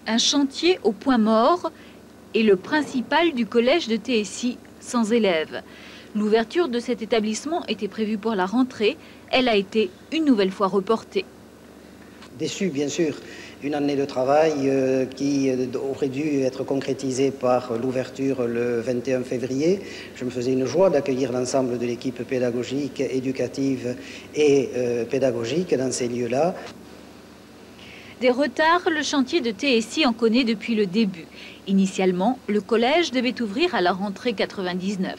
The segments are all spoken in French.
Un chantier au point mort est le principal du collège de TSI, sans élèves. L'ouverture de cet établissement était prévue pour la rentrée. Elle a été une nouvelle fois reportée. Déçu, bien sûr. Une année de travail qui aurait dû être concrétisée par l'ouverture le 21 février. Je me faisais une joie d'accueillir l'ensemble de l'équipe pédagogique, éducative et pédagogique dans ces lieux-là. Des retards, le chantier de TSI en connaît depuis le début. Initialement, le collège devait ouvrir à la rentrée 99.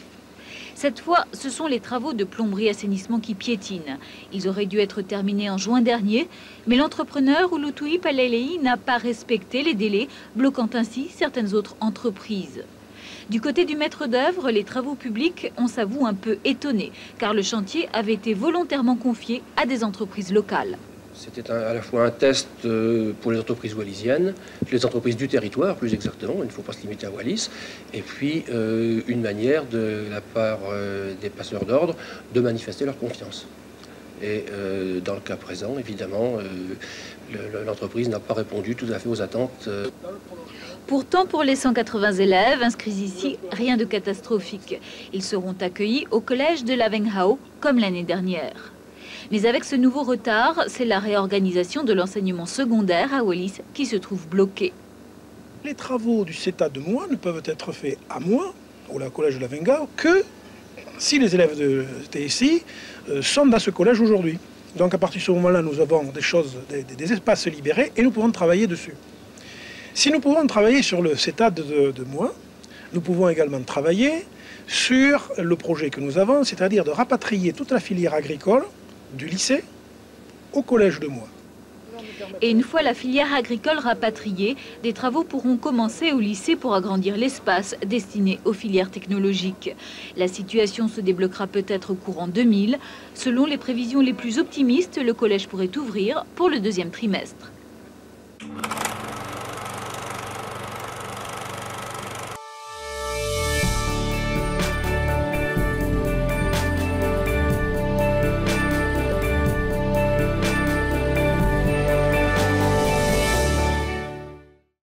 Cette fois, ce sont les travaux de plomberie-assainissement qui piétinent. Ils auraient dû être terminés en juin dernier, mais l'entrepreneur Ulutuy Palelei n'a pas respecté les délais, bloquant ainsi certaines autres entreprises. Du côté du maître d'œuvre, les travaux publics, on s'avoue un peu étonné, car le chantier avait été volontairement confié à des entreprises locales. C'était à la fois un test pour les entreprises wallisiennes, les entreprises du territoire plus exactement, il ne faut pas se limiter à Wallis, et puis une manière de la part des passeurs d'ordre de manifester leur confiance. Et dans le cas présent, évidemment, l'entreprise n'a pas répondu tout à fait aux attentes. Pourtant, pour les 180 élèves inscrits ici, rien de catastrophique. Ils seront accueillis au collège de Lavenghao, comme l'année dernière. Mais avec ce nouveau retard, c'est la réorganisation de l'enseignement secondaire à Wallis qui se trouve bloquée. Les travaux du CETA de Mois ne peuvent être faits à Mois, au collège de Lavenghao, que si les élèves de TSI sont dans ce collège aujourd'hui. Donc à partir de ce moment-là, nous avons des espaces libérés et nous pouvons travailler dessus. Si nous pouvons travailler sur le CETA de Mois, nous pouvons également travailler sur le projet que nous avons, c'est-à-dire de rapatrier toute la filière agricole du lycée au collège de Mois. Et une fois la filière agricole rapatriée, des travaux pourront commencer au lycée pour agrandir l'espace destiné aux filières technologiques. La situation se débloquera peut-être courant 2000. Selon les prévisions les plus optimistes, le collège pourrait ouvrir pour le deuxième trimestre.